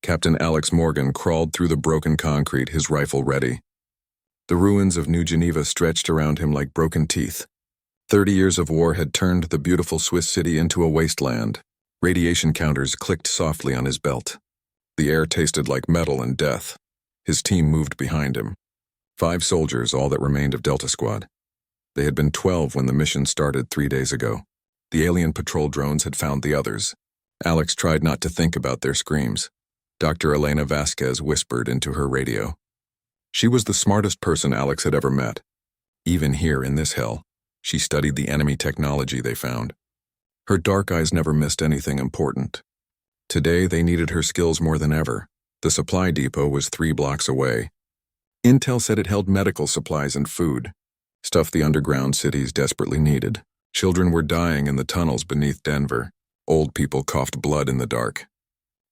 Captain Alex Morgan crawled through the broken concrete, his rifle ready. The ruins of New Geneva stretched around him like broken teeth. 30 years of war had turned the beautiful Swiss city into a wasteland. Radiation counters clicked softly on his belt. The air tasted like metal and death. His team moved behind him. 5 soldiers, all that remained of Delta Squad. They had been 12 when the mission started 3 days ago. The alien patrol drones had found the others. Alex tried not to think about their screams. Dr. Elena Vasquez whispered into her radio. She was the smartest person Alex had ever met. Even here in this hell, she studied the enemy technology they found. Her dark eyes never missed anything important. Today they needed her skills more than ever. The supply depot was 3 blocks away. Intel said it held medical supplies and food, stuff the underground cities desperately needed. Children were dying in the tunnels beneath Denver. Old people coughed blood in the dark.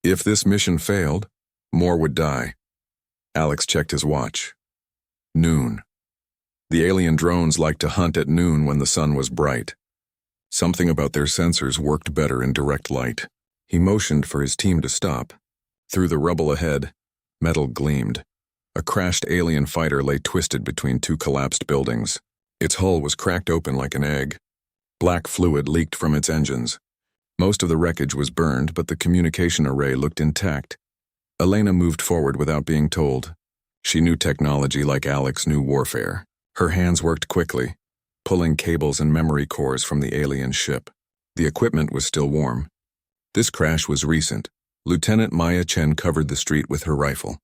If this mission failed, more would die. Alex checked his watch. Noon. The alien drones liked to hunt at noon when the sun was bright. Something about their sensors worked better in direct light. He motioned for his team to stop. Through the rubble ahead, metal gleamed. A crashed alien fighter lay twisted between 2 collapsed buildings. Its hull was cracked open like an egg. Black fluid leaked from its engines. Most of the wreckage was burned, but the communication array looked intact. Elena moved forward without being told. She knew technology like Alex knew warfare. Her hands worked quickly, pulling cables and memory cores from the alien ship. The equipment was still warm. This crash was recent. Lieutenant Maya Chen covered the street with her rifle.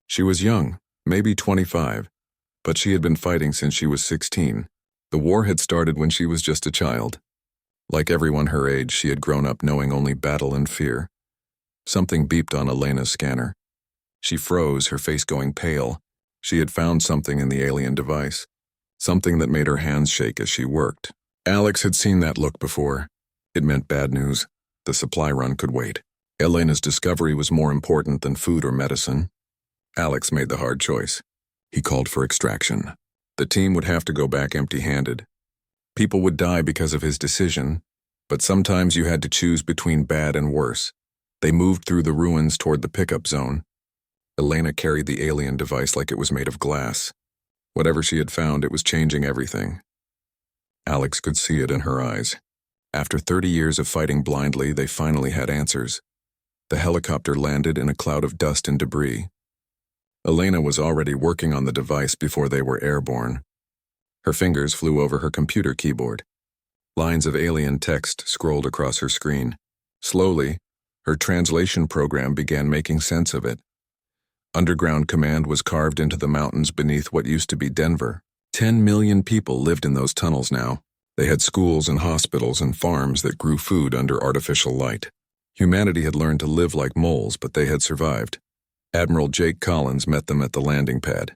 She was young, maybe 25, but she had been fighting since she was 16. The war had started when she was just a child. Like everyone her age, she had grown up knowing only battle and fear. Something beeped on Elena's scanner. She froze, her face going pale. She had found something in the alien device, something that made her hands shake as she worked. Alex had seen that look before. It meant bad news. The supply run could wait. Elena's discovery was more important than food or medicine. Alex made the hard choice. He called for extraction. The team would have to go back empty-handed. People would die because of his decision, but sometimes you had to choose between bad and worse. They moved through the ruins toward the pickup zone. Elena carried the alien device like it was made of glass. Whatever she had found, it was changing everything. Alex could see it in her eyes. After 30 years of fighting blindly, they finally had answers. The helicopter landed in a cloud of dust and debris. Elena was already working on the device before they were airborne. Her fingers flew over her computer keyboard. Lines of alien text scrolled across her screen. Slowly, her translation program began making sense of it. Underground command was carved into the mountains beneath what used to be Denver. 10 million people lived in those tunnels now. They had schools and hospitals and farms that grew food under artificial light. Humanity had learned to live like moles, but they had survived. Admiral Jake Collins met them at the landing pad.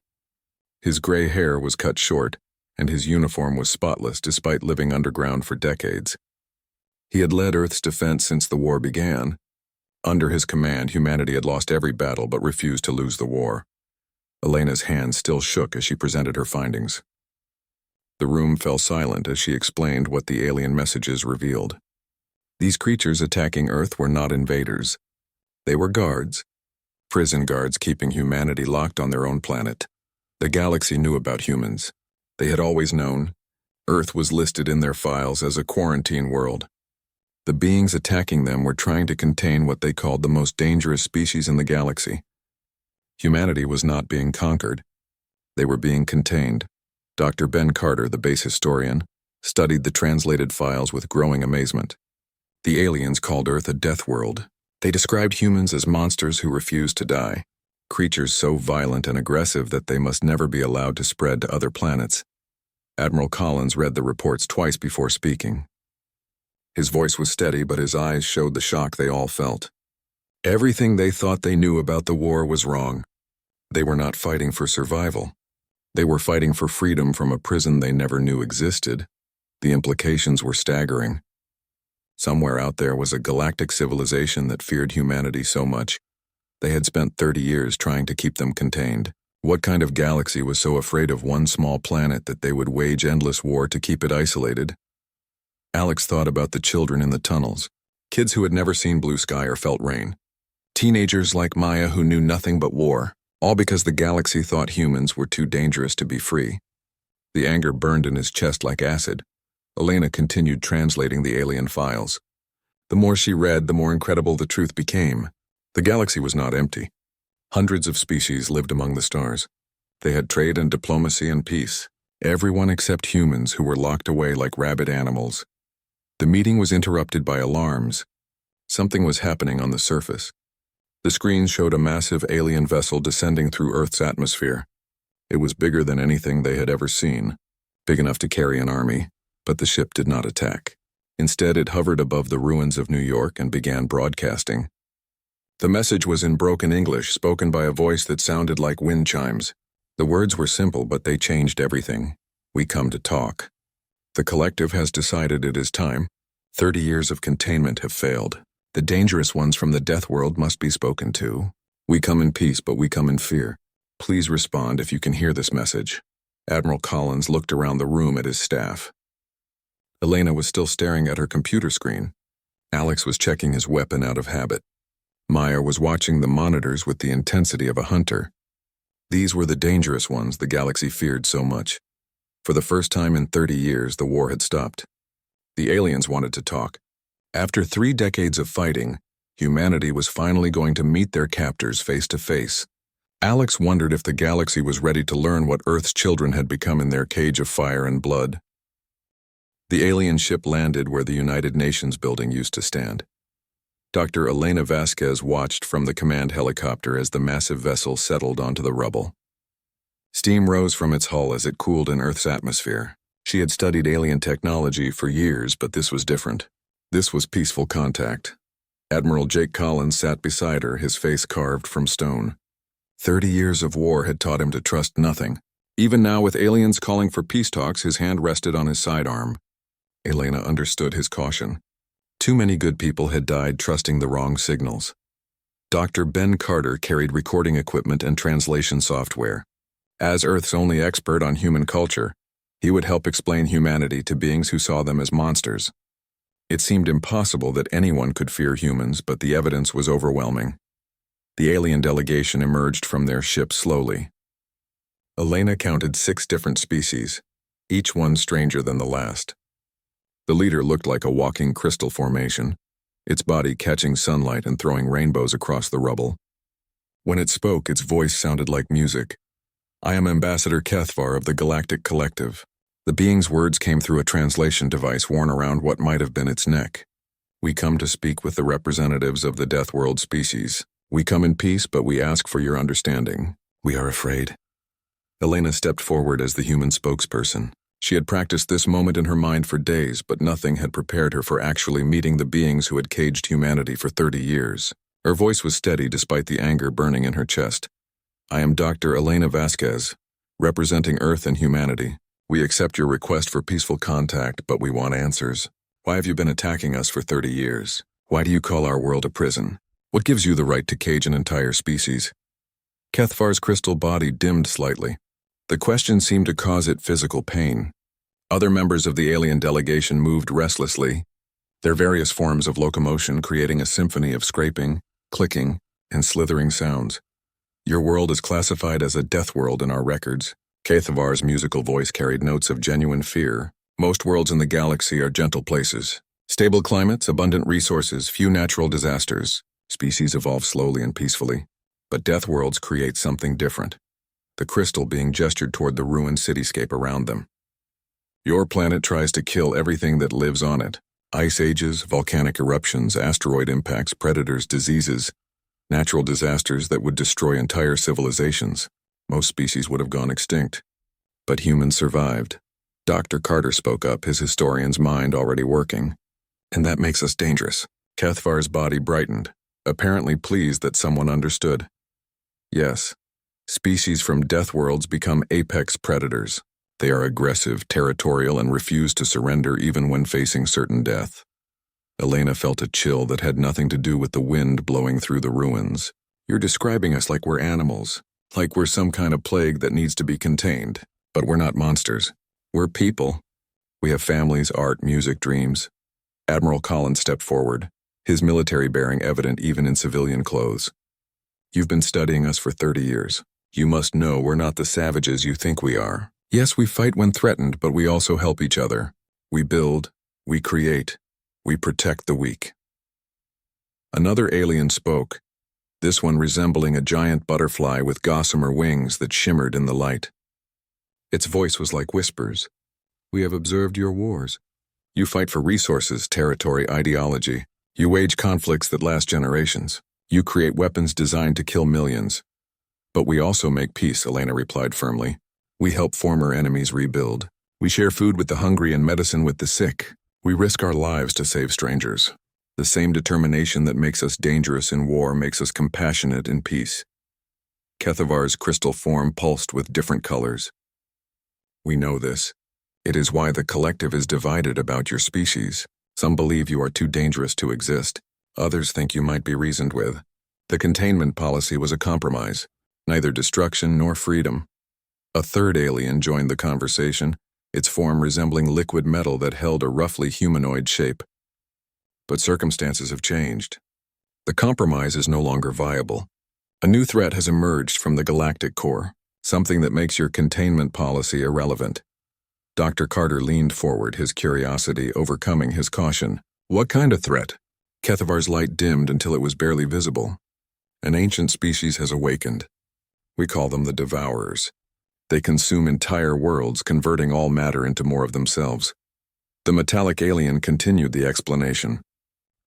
His gray hair was cut short, and his uniform was spotless despite living underground for decades. He had led Earth's defense since the war began. Under his command, humanity had lost every battle but refused to lose the war. Elena's hands still shook as she presented her findings. The room fell silent as she explained what the alien messages revealed. These creatures attacking Earth were not invaders. They were guards. Prison guards keeping humanity locked on their own planet. The galaxy knew about humans. They had always known. Earth was listed in their files as a quarantine world. The beings attacking them were trying to contain what they called the most dangerous species in the galaxy. Humanity was not being conquered. They were being contained. Dr. Ben Carter, the base historian, studied the translated files with growing amazement. The aliens called Earth a death world. They described humans as monsters who refused to die, creatures so violent and aggressive that they must never be allowed to spread to other planets. Admiral Collins read the reports twice before speaking. His voice was steady, but his eyes showed the shock they all felt. Everything they thought they knew about the war was wrong. They were not fighting for survival. They were fighting for freedom from a prison they never knew existed. The implications were staggering. Somewhere out there was a galactic civilization that feared humanity so much. They had spent 30 years trying to keep them contained. What kind of galaxy was so afraid of one small planet that they would wage endless war to keep it isolated? Alex thought about the children in the tunnels, kids who had never seen blue sky or felt rain. Teenagers like Maya who knew nothing but war, all because the galaxy thought humans were too dangerous to be free. The anger burned in his chest like acid. Elena continued translating the alien files. The more she read, the more incredible the truth became. The galaxy was not empty. Hundreds of species lived among the stars. They had trade and diplomacy and peace. Everyone except humans who were locked away like rabid animals. The meeting was interrupted by alarms. Something was happening on the surface. The screen showed a massive alien vessel descending through Earth's atmosphere. It was bigger than anything they had ever seen, big enough to carry an army, but the ship did not attack. Instead, it hovered above the ruins of New York and began broadcasting. The message was in broken English, spoken by a voice that sounded like wind chimes. The words were simple, but they changed everything. We come to talk. The collective has decided it is time. 30 years of containment have failed. The dangerous ones from the death world must be spoken to. We come in peace, but we come in fear. Please respond if you can hear this message. Admiral Collins looked around the room at his staff. Elena was still staring at her computer screen. Alex was checking his weapon out of habit. Maya was watching the monitors with the intensity of a hunter. These were the dangerous ones the galaxy feared so much. For the first time in 30 years, the war had stopped. The aliens wanted to talk. After 3 decades of fighting, humanity was finally going to meet their captors face to face. Alex wondered if the galaxy was ready to learn what Earth's children had become in their cage of fire and blood. The alien ship landed where the United Nations building used to stand. Dr. Elena Vasquez watched from the command helicopter as the massive vessel settled onto the rubble. Steam rose from its hull as it cooled in Earth's atmosphere. She had studied alien technology for years, but this was different. This was peaceful contact. Admiral Jake Collins sat beside her, his face carved from stone. 30 years of war had taught him to trust nothing. Even now, with aliens calling for peace talks, his hand rested on his sidearm. Elena understood his caution. Too many good people had died trusting the wrong signals. Dr. Ben Carter carried recording equipment and translation software. As Earth's only expert on human culture, he would help explain humanity to beings who saw them as monsters. It seemed impossible that anyone could fear humans, but the evidence was overwhelming. The alien delegation emerged from their ship slowly. Elena counted 6 different species, each one stranger than the last. The leader looked like a walking crystal formation, its body catching sunlight and throwing rainbows across the rubble. When it spoke, its voice sounded like music. I am Ambassador Kethvar of the Galactic Collective. The being's words came through a translation device worn around what might have been its neck. We come to speak with the representatives of the Death World species. We come in peace, but we ask for your understanding. We are afraid. Elena stepped forward as the human spokesperson. She had practiced this moment in her mind for days, but nothing had prepared her for actually meeting the beings who had caged humanity for 30 years. Her voice was steady despite the anger burning in her chest. I am Dr. Elena Vasquez, representing Earth and humanity. We accept your request for peaceful contact, but we want answers. Why have you been attacking us for 30 years? Why do you call our world a prison? What gives you the right to cage an entire species? Kethvar's crystal body dimmed slightly. The question seemed to cause it physical pain. Other members of the alien delegation moved restlessly, their various forms of locomotion creating a symphony of scraping, clicking, and slithering sounds. Your world is classified as a death world in our records. Kethvar's musical voice carried notes of genuine fear. Most worlds in the galaxy are gentle places. Stable climates, abundant resources, few natural disasters. Species evolve slowly and peacefully. But death worlds create something different. The crystal being gestured toward the ruined cityscape around them. Your planet tries to kill everything that lives on it. Ice ages, volcanic eruptions, asteroid impacts, predators, diseases, natural disasters that would destroy entire civilizations. Most species would have gone extinct. But humans survived. Dr. Carter spoke up, his historian's mind already working. And that makes us dangerous. Kethvar's body brightened, apparently pleased that someone understood. Yes. Species from death worlds become apex predators. They are aggressive, territorial, and refuse to surrender even when facing certain death. Elena felt a chill that had nothing to do with the wind blowing through the ruins. You're describing us like we're animals, like we're some kind of plague that needs to be contained. But we're not monsters. We're people. We have families, art, music, dreams. Admiral Collins stepped forward, his military bearing evident even in civilian clothes. "You've been studying us for 30 years. You must know we're not the savages you think we are. Yes, we fight when threatened, but we also help each other. We build, we create, we protect the weak." Another alien spoke, this one resembling a giant butterfly with gossamer wings that shimmered in the light. Its voice was like whispers. "We have observed your wars. You fight for resources, territory, ideology. You wage conflicts that last generations. You create weapons designed to kill millions. But we also make peace," Elena replied firmly. "We help former enemies rebuild. We share food with the hungry and medicine with the sick. We risk our lives to save strangers. The same determination that makes us dangerous in war makes us compassionate in peace." Kethavar's crystal form pulsed with different colors. "We know this. It is why the collective is divided about your species. Some believe you are too dangerous to exist. Others think you might be reasoned with. The containment policy was a compromise. Neither destruction nor freedom." A third alien joined the conversation, its form resembling liquid metal that held a roughly humanoid shape. "But circumstances have changed. The compromise is no longer viable. A new threat has emerged from the galactic core, something that makes your containment policy irrelevant." Dr. Carter leaned forward, his curiosity overcoming his caution. "What kind of threat?" Kethavar's light dimmed until it was barely visible. "An ancient species has awakened. We call them the Devourers. They consume entire worlds, converting all matter into more of themselves." The metallic alien continued the explanation.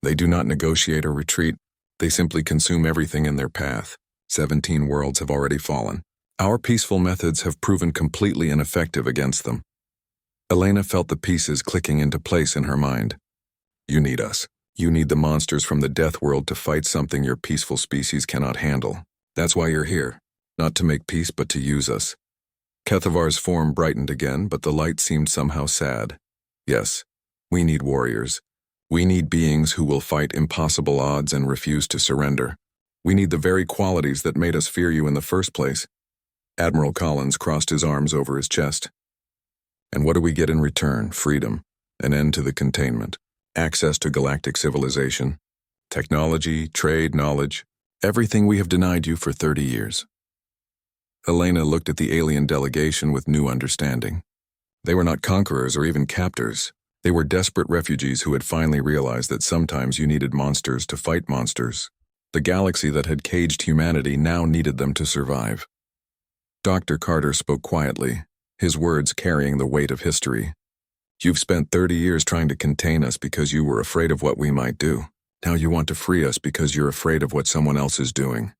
"They do not negotiate or retreat. They simply consume everything in their path. 17 worlds have already fallen. Our peaceful methods have proven completely ineffective against them." Elena felt the pieces clicking into place in her mind. "You need us. You need the monsters from the death world to fight something your peaceful species cannot handle. That's why you're here. Not to make peace, but to use us." Kethavar's form brightened again, but the light seemed somehow sad. "Yes, we need warriors. We need beings who will fight impossible odds and refuse to surrender. We need the very qualities that made us fear you in the first place." Admiral Collins crossed his arms over his chest. "And what do we get in return? Freedom, an end to the containment, access to galactic civilization, technology, trade, knowledge, everything we have denied you for 30 years. Elena looked at the alien delegation with new understanding. They were not conquerors or even captors. They were desperate refugees who had finally realized that sometimes you needed monsters to fight monsters. The galaxy that had caged humanity now needed them to survive. Dr. Carter spoke quietly, his words carrying the weight of history. "You've spent 30 years trying to contain us because you were afraid of what we might do. Now you want to free us because you're afraid of what someone else is doing."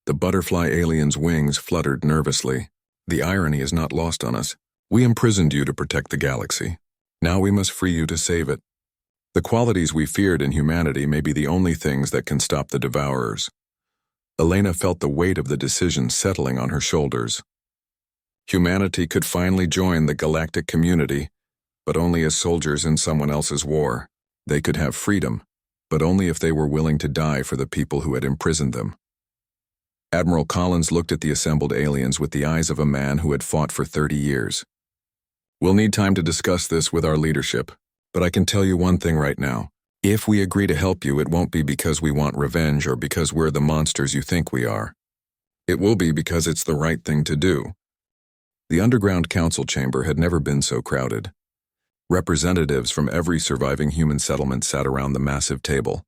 The butterfly alien's wings fluttered nervously. "The irony is not lost on us. We imprisoned you to protect the galaxy. Now we must free you to save it. The qualities we feared in humanity may be the only things that can stop the Devourers." Elena felt the weight of the decision settling on her shoulders. Humanity could finally join the galactic community, but only as soldiers in someone else's war. They could have freedom, but only if they were willing to die for the people who had imprisoned them. Admiral Collins looked at the assembled aliens with the eyes of a man who had fought for 30 years. "We'll need time to discuss this with our leadership, but I can tell you one thing right now. If we agree to help you, it won't be because we want revenge or because we're the monsters you think we are. It will be because it's the right thing to do." The underground council chamber had never been so crowded. Representatives from every surviving human settlement sat around the massive table.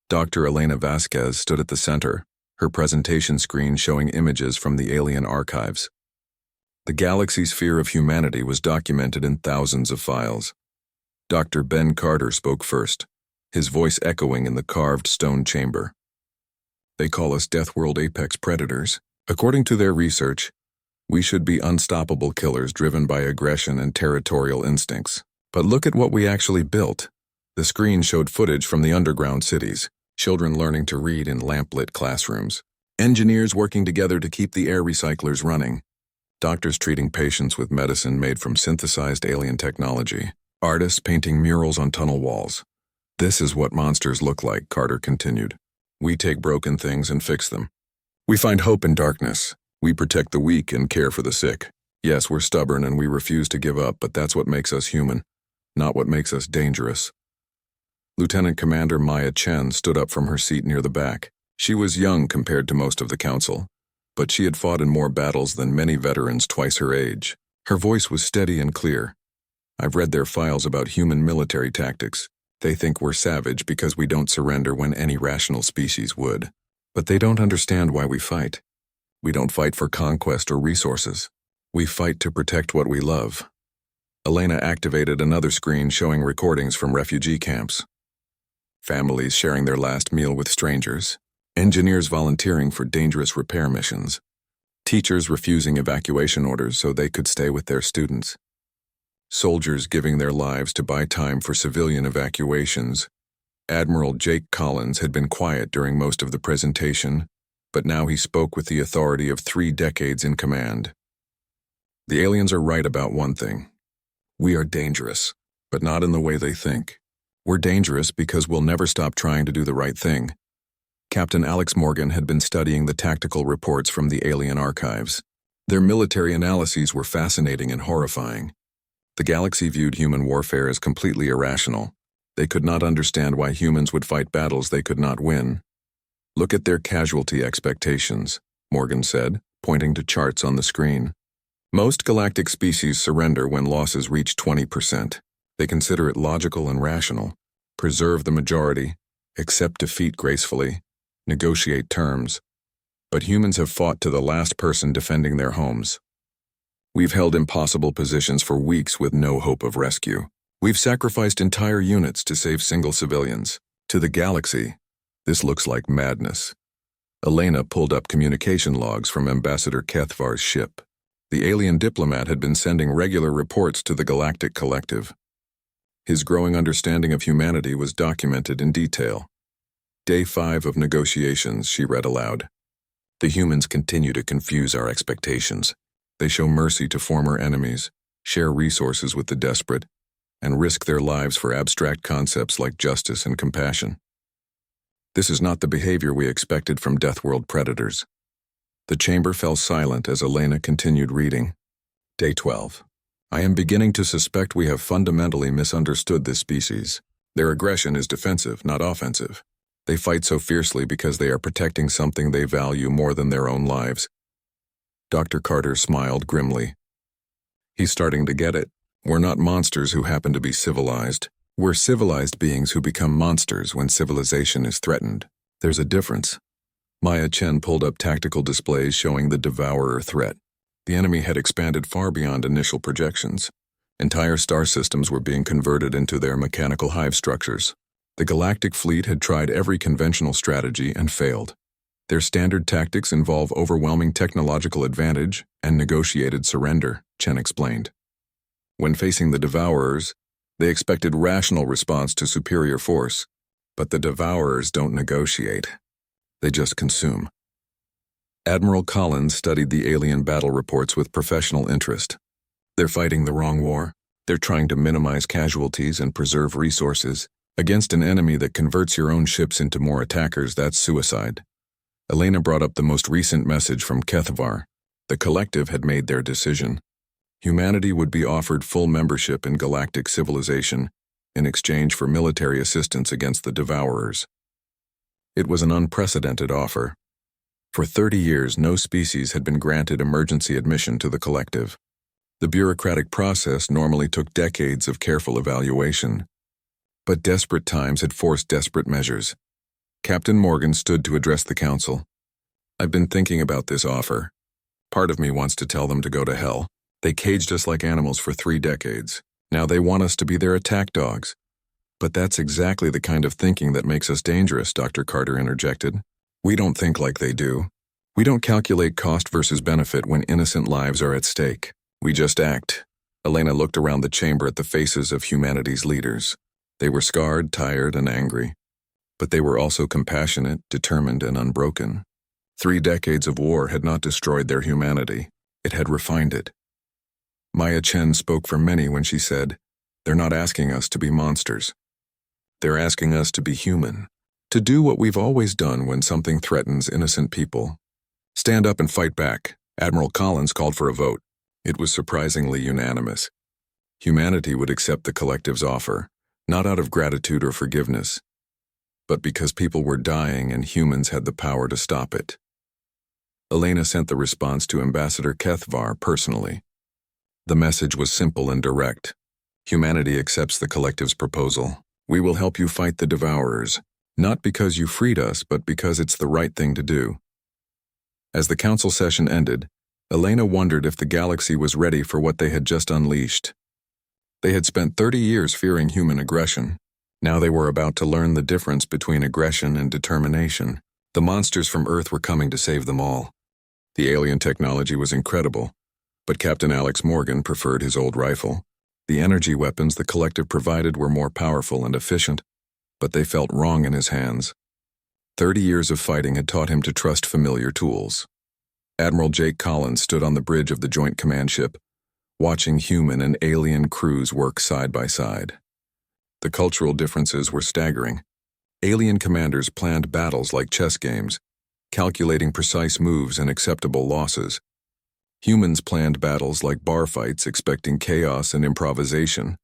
Dr. Elena Vasquez stood at the center, her presentation screen showing images from the alien archives. The galaxy's fear of humanity was documented in thousands of files. Dr. Ben Carter spoke first, his voice echoing in the carved stone chamber. "They call us Death World apex predators. According to their research, we should be unstoppable killers driven by aggression and territorial instincts. But look at what we actually built." The screen showed footage from the underground cities, children learning to read in lamplit classrooms, engineers working together to keep the air recyclers running, doctors treating patients with medicine made from synthesized alien technology, artists painting murals on tunnel walls. "This is what monsters look like," Carter continued. "We take broken things and fix them. We find hope in darkness. We protect the weak and care for the sick. Yes, we're stubborn and we refuse to give up, but that's what makes us human, not what makes us dangerous." Lieutenant Commander Maya Chen stood up from her seat near the back. She was young compared to most of the council, but she had fought in more battles than many veterans twice her age. Her voice was steady and clear. I've read their files about human military tactics. They think we're savage because we don't surrender when any rational species would. But they don't understand why we fight. We don't fight for conquest or resources. We fight to protect what we love. Elena activated another screen showing recordings from refugee camps. Families sharing their last meal with strangers. Engineers volunteering for dangerous repair missions. Teachers refusing evacuation orders so they could stay with their students. Soldiers giving their lives to buy time for civilian evacuations. Admiral Jake Collins had been quiet during most of the presentation, but now he spoke with the authority of 3 decades in command. The aliens are right about one thing. We are dangerous, but not in the way they think. We're dangerous because we'll never stop trying to do the right thing. Captain Alex Morgan had been studying the tactical reports from the alien archives. Their military analyses were fascinating and horrifying. The galaxy viewed human warfare as completely irrational. They could not understand why humans would fight battles they could not win. Look at their casualty expectations, Morgan said, pointing to charts on the screen. Most galactic species surrender when losses reach 20%. They consider it logical and rational, preserve the majority, accept defeat gracefully, negotiate terms. But humans have fought to the last person defending their homes. We've held impossible positions for weeks with no hope of rescue. We've sacrificed entire units to save single civilians. To the galaxy, this looks like madness. Elena pulled up communication logs from Ambassador Kethvar's ship. The alien diplomat had been sending regular reports to the Galactic Collective. His growing understanding of humanity was documented in detail. Day 5 of negotiations, she read aloud. The humans continue to confuse our expectations. They show mercy to former enemies, share resources with the desperate, and risk their lives for abstract concepts like justice and compassion. This is not the behavior we expected from Deathworld predators. The chamber fell silent as Elena continued reading. Day 12. I am beginning to suspect we have fundamentally misunderstood this species. Their aggression is defensive, not offensive. They fight so fiercely because they are protecting something they value more than their own lives. Dr. Carter smiled grimly. He's starting to get it. We're not monsters who happen to be civilized. We're civilized beings who become monsters when civilization is threatened. There's a difference. Maya Chen pulled up tactical displays showing the Devourer threat. The enemy had expanded far beyond initial projections. Entire star systems were being converted into their mechanical hive structures. The Galactic Fleet had tried every conventional strategy and failed. Their standard tactics involve overwhelming technological advantage and negotiated surrender, Chen explained. When facing the Devourers, they expected rational response to superior force, but the Devourers don't negotiate. They just consume. Admiral Collins studied the alien battle reports with professional interest. They're fighting the wrong war. They're trying to minimize casualties and preserve resources. Against an enemy that converts your own ships into more attackers, that's suicide. Elena brought up the most recent message from Kethvar. The collective had made their decision. Humanity would be offered full membership in galactic civilization in exchange for military assistance against the Devourers. It was an unprecedented offer. For 30 years, no species had been granted emergency admission to the collective. The bureaucratic process normally took decades of careful evaluation. But desperate times had forced desperate measures. Captain Morgan stood to address the council. I've been thinking about this offer. Part of me wants to tell them to go to hell. They caged us like animals for 3 decades. Now they want us to be their attack dogs. But that's exactly the kind of thinking that makes us dangerous, Dr. Carter interjected. We don't think like they do. We don't calculate cost versus benefit when innocent lives are at stake. We just act. Elena looked around the chamber at the faces of humanity's leaders. They were scarred, tired, and angry. But they were also compassionate, determined, and unbroken. 3 decades of war had not destroyed their humanity. It had refined it. Maya Chen spoke for many when she said, "They're not asking us to be monsters. They're asking us to be human, to do what we've always done when something threatens innocent people. Stand up and fight back." Admiral Collins called for a vote. It was surprisingly unanimous. Humanity would accept the collective's offer, Not out of gratitude or forgiveness, but because people were dying and humans had the power to stop it. Elena sent the response to Ambassador Kethvar personally. The message was simple and direct. Humanity accepts the collective's proposal. We will help you fight the Devourers, not because you freed us, but because it's the right thing to do. As the council session ended, Elena wondered if the galaxy was ready for what they had just unleashed. They had spent 30 years fearing human aggression. Now they were about to learn the difference between aggression and determination. The monsters from Earth were coming to save them all. The alien technology was incredible, but Captain Alex Morgan preferred his old rifle. The energy weapons the collective provided were more powerful and efficient, but they felt wrong in his hands. 30 years of fighting had taught him to trust familiar tools. Admiral Jake Collins stood on the bridge of the Joint Command ship, watching human and alien crews work side by side. The cultural differences were staggering. Alien commanders planned battles like chess games, calculating precise moves and acceptable losses. Humans planned battles like bar fights, expecting chaos and improvisation.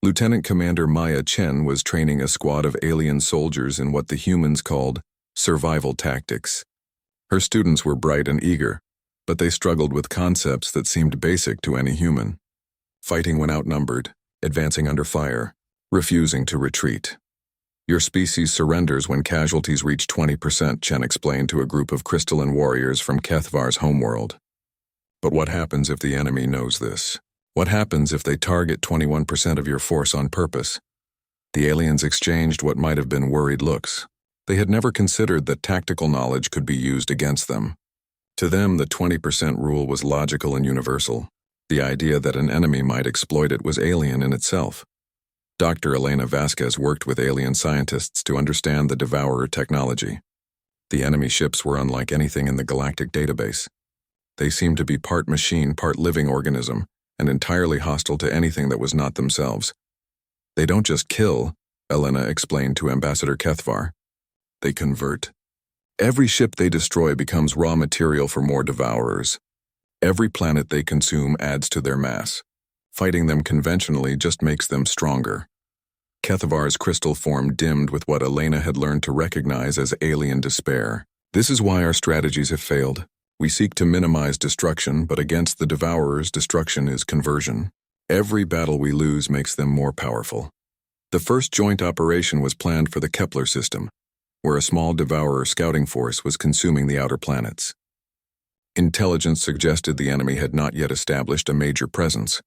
Lieutenant Commander Maya Chen was training a squad of alien soldiers in what the humans called survival tactics. Her students were bright and eager, but they struggled with concepts that seemed basic to any human. Fighting when outnumbered, advancing under fire, refusing to retreat. Your species surrenders when casualties reach 20%, Chen explained to a group of crystalline warriors from Kethvar's homeworld. But what happens if the enemy knows this? What happens if they target 21% of your force on purpose? The aliens exchanged what might have been worried looks. They had never considered that tactical knowledge could be used against them. To them, the 20% rule was logical and universal. The idea that an enemy might exploit it was alien in itself. Dr. Elena Vasquez worked with alien scientists to understand the Devourer technology. The enemy ships were unlike anything in the galactic database. They seemed to be part machine, part living organism, and entirely hostile to anything that was not themselves. They don't just kill, Elena explained to Ambassador Kethvar. They convert. Every ship they destroy becomes raw material for more Devourers. Every planet they consume adds to their mass. Fighting them conventionally just makes them stronger. Kethvar's crystal form dimmed with what Elena had learned to recognize as alien despair. This is why our strategies have failed. We seek to minimize destruction, but against the Devourers, destruction is conversion. Every battle we lose makes them more powerful. The first joint operation was planned for the Kepler system, where a small Devourer scouting force was consuming the outer planets. Intelligence suggested the enemy had not yet established a major presence.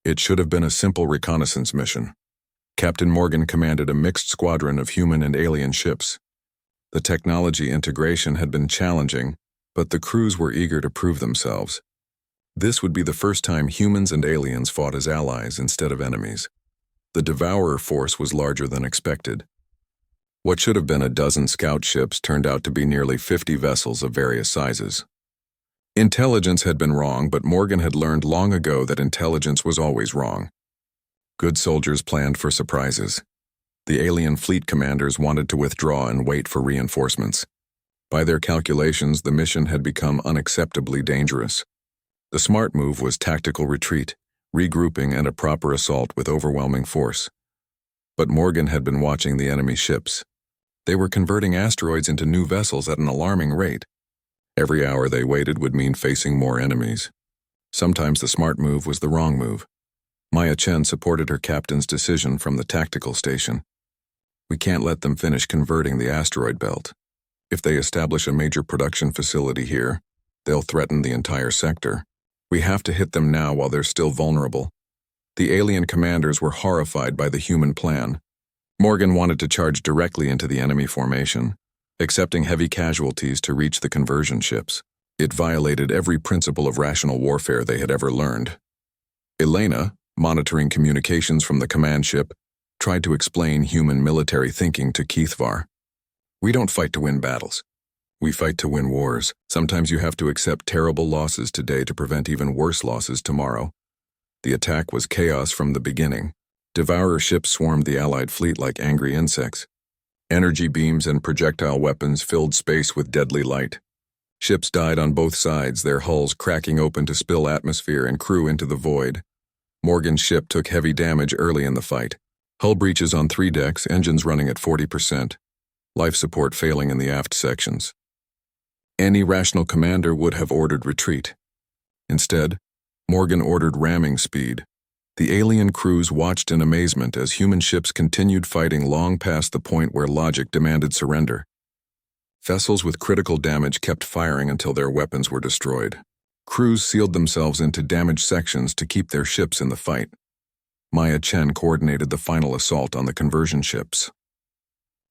It should have been a simple reconnaissance mission. Captain Morgan commanded a mixed squadron of human and alien ships. The technology integration had been challenging, but the crews were eager to prove themselves. This would be the first time humans and aliens fought as allies instead of enemies. The Devourer force was larger than expected. What should have been a dozen scout ships turned out to be nearly 50 vessels of various sizes. Intelligence had been wrong, but Morgan had learned long ago that intelligence was always wrong. Good soldiers planned for surprises. The alien fleet commanders wanted to withdraw and wait for reinforcements. By their calculations, the mission had become unacceptably dangerous. The smart move was tactical retreat, regrouping, and a proper assault with overwhelming force. But Morgan had been watching the enemy ships. They were converting asteroids into new vessels at an alarming rate. Every hour they waited would mean facing more enemies. Sometimes the smart move was the wrong move. Maya Chen supported her captain's decision from the tactical station. We can't let them finish converting the asteroid belt. If they establish a major production facility here, they'll threaten the entire sector. We have to hit them now while they're still vulnerable. The alien commanders were horrified by the human plan. Morgan wanted to charge directly into the enemy formation, accepting heavy casualties to reach the conversion ships. It violated every principle of rational warfare they had ever learned. Elena, monitoring communications from the command ship, tried to explain human military thinking to Kethvar. We don't fight to win battles. We fight to win wars. Sometimes you have to accept terrible losses today to prevent even worse losses tomorrow. The attack was chaos from the beginning. Devourer ships swarmed the Allied fleet like angry insects. Energy beams and projectile weapons filled space with deadly light. Ships died on both sides, their hulls cracking open to spill atmosphere and crew into the void. Morgan's ship took heavy damage early in the fight. Hull breaches on 3 decks, engines running at 40%, life support failing in the aft sections. Any rational commander would have ordered retreat. Instead, Morgan ordered ramming speed. The alien crews watched in amazement as human ships continued fighting long past the point where logic demanded surrender. Vessels with critical damage kept firing until their weapons were destroyed. Crews sealed themselves into damaged sections to keep their ships in the fight. Maya Chen coordinated the final assault on the conversion ships.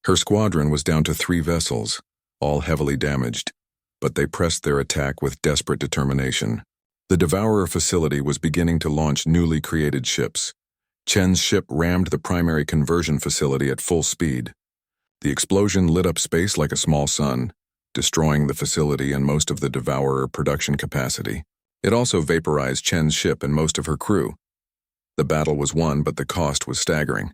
Her squadron was down to 3 vessels, all heavily damaged, but they pressed their attack with desperate determination. The Devourer facility was beginning to launch newly created ships. Chen's ship rammed the primary conversion facility at full speed. The explosion lit up space like a small sun, destroying the facility and most of the Devourer production capacity. It also vaporized Chen's ship and most of her crew. The battle was won, but the cost was staggering.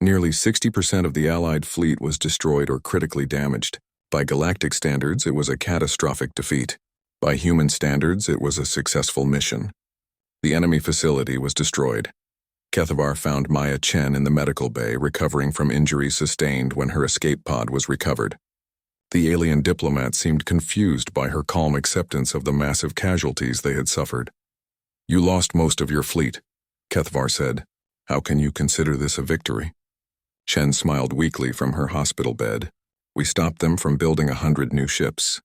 Nearly 60% of the Allied fleet was destroyed or critically damaged. By galactic standards, it was a catastrophic defeat. By human standards, it was a successful mission. The enemy facility was destroyed. Kethavar found Maya Chen in the medical bay, recovering from injuries sustained when her escape pod was recovered. The alien diplomat seemed confused by her calm acceptance of the massive casualties they had suffered. "You lost most of your fleet," Kethavar said. "How can you consider this a victory?" Chen smiled weakly from her hospital bed. "We stopped them from building 100 new ships.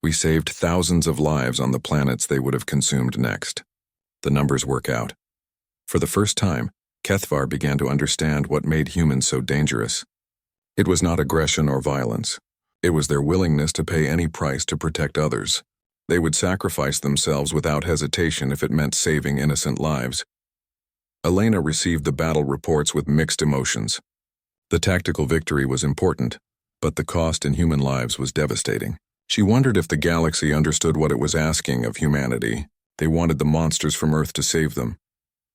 We saved thousands of lives on the planets they would have consumed next. The numbers work out." For the first time, Kethavar began to understand what made humans so dangerous. It was not aggression or violence. It was their willingness to pay any price to protect others. They would sacrifice themselves without hesitation if it meant saving innocent lives. Elena received the battle reports with mixed emotions. The tactical victory was important, but the cost in human lives was devastating. She wondered if the galaxy understood what it was asking of humanity. They wanted the monsters from Earth to save them.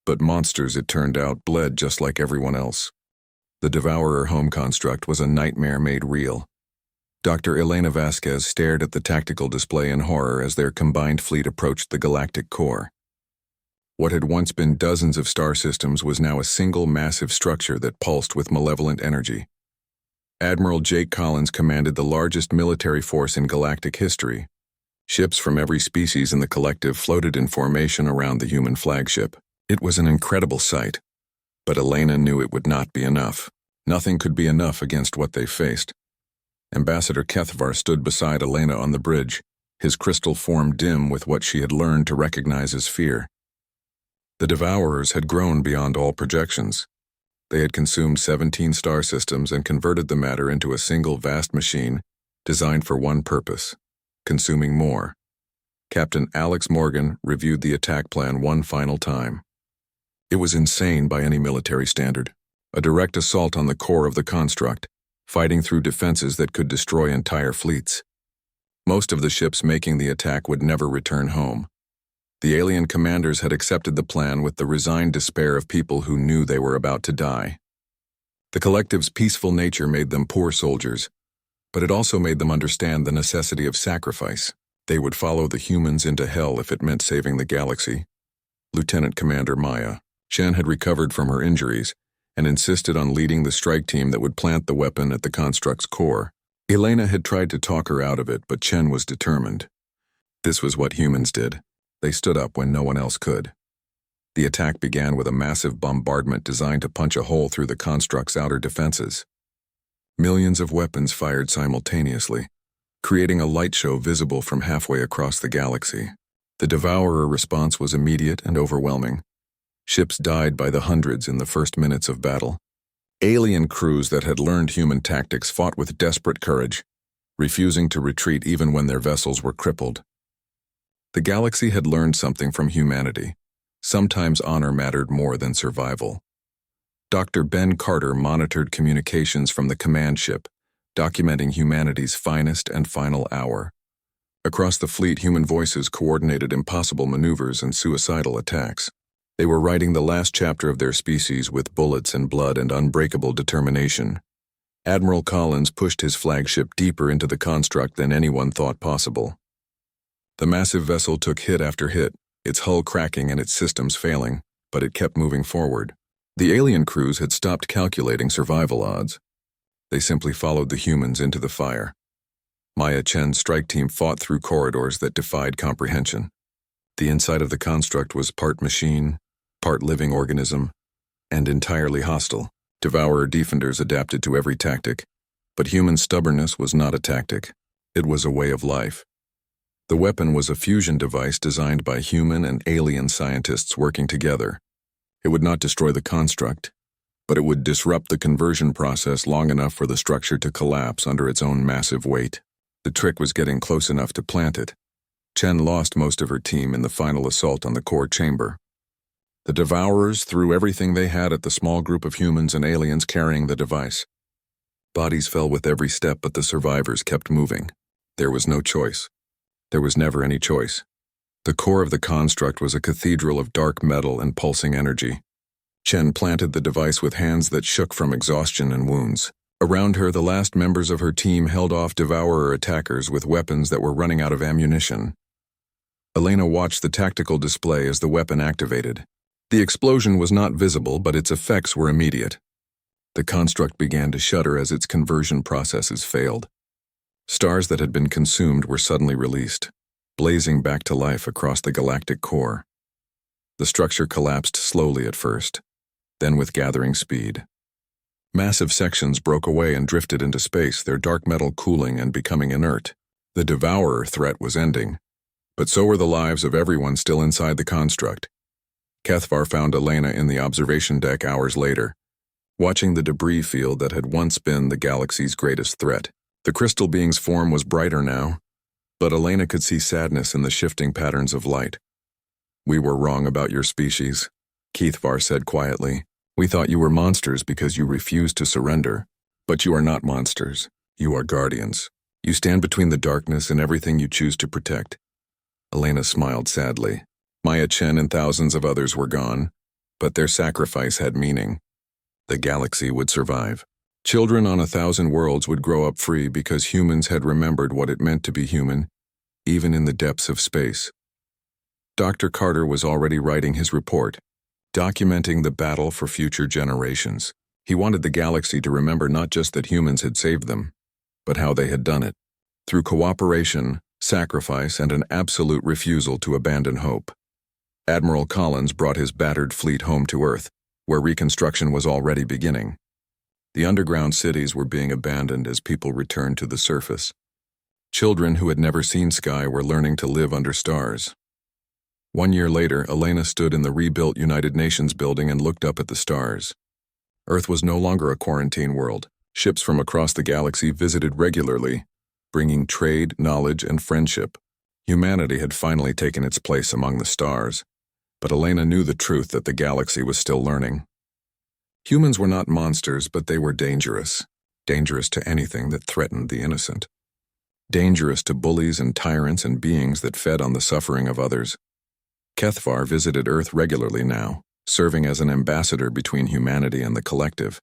But monsters, it turned out, bled just like everyone else. The Devourer home construct was a nightmare made real. Dr. Elena Vasquez stared at the tactical display in horror as their combined fleet approached the galactic core. What had once been dozens of star systems was now a single massive structure that pulsed with malevolent energy. Admiral Jake Collins commanded the largest military force in galactic history. Ships from every species in the collective floated in formation around the human flagship. It was an incredible sight, but Elena knew it would not be enough. Nothing could be enough against what they faced. Ambassador Kethavar stood beside Elena on the bridge, his crystal form dim with what she had learned to recognize as fear. The Devourers had grown beyond all projections. They had consumed 17 star systems and converted the matter into a single vast machine designed for one purpose: consuming more. Captain Alex Morgan reviewed the attack plan one final time. It was insane by any military standard. A direct assault on the core of the construct, fighting through defenses that could destroy entire fleets. Most of the ships making the attack would never return home. The alien commanders had accepted the plan with the resigned despair of people who knew they were about to die. The collective's peaceful nature made them poor soldiers, but it also made them understand the necessity of sacrifice. They would follow the humans into hell if it meant saving the galaxy. Lieutenant Commander Maya Chen had recovered from her injuries and insisted on leading the strike team that would plant the weapon at the construct's core. Elena had tried to talk her out of it, but Chen was determined. This was what humans did. They stood up when no one else could. The attack began with a massive bombardment designed to punch a hole through the construct's outer defenses. Millions of weapons fired simultaneously, creating a light show visible from halfway across the galaxy. The Devourer response was immediate and overwhelming. Ships died by the hundreds in the first minutes of battle. Alien crews that had learned human tactics fought with desperate courage, refusing to retreat even when their vessels were crippled. The galaxy had learned something from humanity. Sometimes honor mattered more than survival. Dr. Ben Carter monitored communications from the command ship, documenting humanity's finest and final hour. Across the fleet, human voices coordinated impossible maneuvers and suicidal attacks. They were writing the last chapter of their species with bullets and blood and unbreakable determination. Admiral Collins pushed his flagship deeper into the construct than anyone thought possible. The massive vessel took hit after hit, its hull cracking and its systems failing, but it kept moving forward. The alien crews had stopped calculating survival odds. They simply followed the humans into the fire. Maya Chen's strike team fought through corridors that defied comprehension. The inside of the construct was part machine, part living organism, and entirely hostile. Devourer defenders adapted to every tactic, but human stubbornness was not a tactic. It was a way of life. The weapon was a fusion device designed by human and alien scientists working together. It would not destroy the construct, but it would disrupt the conversion process long enough for the structure to collapse under its own massive weight. The trick was getting close enough to plant it. Chen lost most of her team in the final assault on the core chamber. The Devourers threw everything they had at the small group of humans and aliens carrying the device. Bodies fell with every step, but the survivors kept moving. There was no choice. There was never any choice. The core of the construct was a cathedral of dark metal and pulsing energy. Chen planted the device with hands that shook from exhaustion and wounds. Around her, the last members of her team held off Devourer attackers with weapons that were running out of ammunition. Elena watched the tactical display as the weapon activated. The explosion was not visible, but its effects were immediate. The construct began to shudder as its conversion processes failed. Stars that had been consumed were suddenly released, blazing back to life across the galactic core. The structure collapsed slowly at first, then with gathering speed. Massive sections broke away and drifted into space, their dark metal cooling and becoming inert. The Devourer threat was ending, but so were the lives of everyone still inside the construct. Kethvar found Elena in the observation deck hours later, watching the debris field that had once been the galaxy's greatest threat. The crystal being's form was brighter now, but Elena could see sadness in the shifting patterns of light. "We were wrong about your species," Kethvar said quietly. "We thought you were monsters because you refused to surrender. But you are not monsters. You are guardians. You stand between the darkness and everything you choose to protect." Elena smiled sadly. Maya Chen and thousands of others were gone, but their sacrifice had meaning. The galaxy would survive. Children on 1,000 worlds would grow up free because humans had remembered what it meant to be human, even in the depths of space. Dr. Carter was already writing his report, documenting the battle for future generations. He wanted the galaxy to remember not just that humans had saved them, but how they had done it, through cooperation, sacrifice, and an absolute refusal to abandon hope. Admiral Collins brought his battered fleet home to Earth, where reconstruction was already beginning. The underground cities were being abandoned as people returned to the surface. Children who had never seen sky were learning to live under stars. 1 year later, Elena stood in the rebuilt United Nations building and looked up at the stars. Earth was no longer a quarantine world. Ships from across the galaxy visited regularly, bringing trade, knowledge, and friendship. Humanity had finally taken its place among the stars, but Elena knew the truth that the galaxy was still learning. Humans were not monsters, but they were dangerous. Dangerous to anything that threatened the innocent. Dangerous to bullies and tyrants and beings that fed on the suffering of others. Kethvar visited Earth regularly now, serving as an ambassador between humanity and the collective.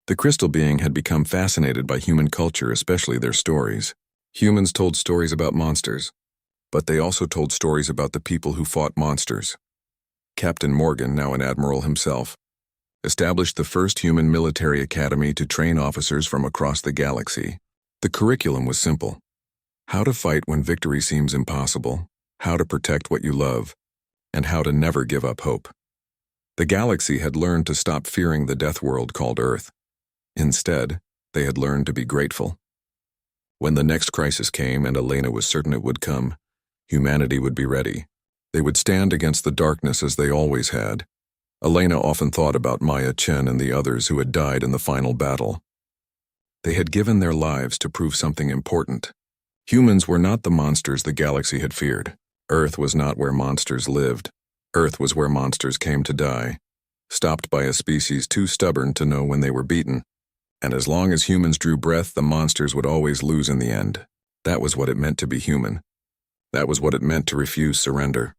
The crystal being had become fascinated by human culture, especially their stories. Humans told stories about monsters, but they also told stories about the people who fought monsters. Captain Morgan, now an admiral himself, established the first human military academy to train officers from across the galaxy. The curriculum was simple: how to fight when victory seems impossible, how to protect what you love, and how to never give up hope. The galaxy had learned to stop fearing the death world called Earth. Instead, they had learned to be grateful. When the next crisis came, and Elena was certain it would come, humanity would be ready. They would stand against the darkness as they always had. Elena often thought about Maya Chen and the others who had died in the final battle. They had given their lives to prove something important. Humans were not the monsters the galaxy had feared. Earth was not where monsters lived. Earth was where monsters came to die, stopped by a species too stubborn to know when they were beaten. And as long as humans drew breath, the monsters would always lose in the end. That was what it meant to be human. That was what it meant to refuse surrender.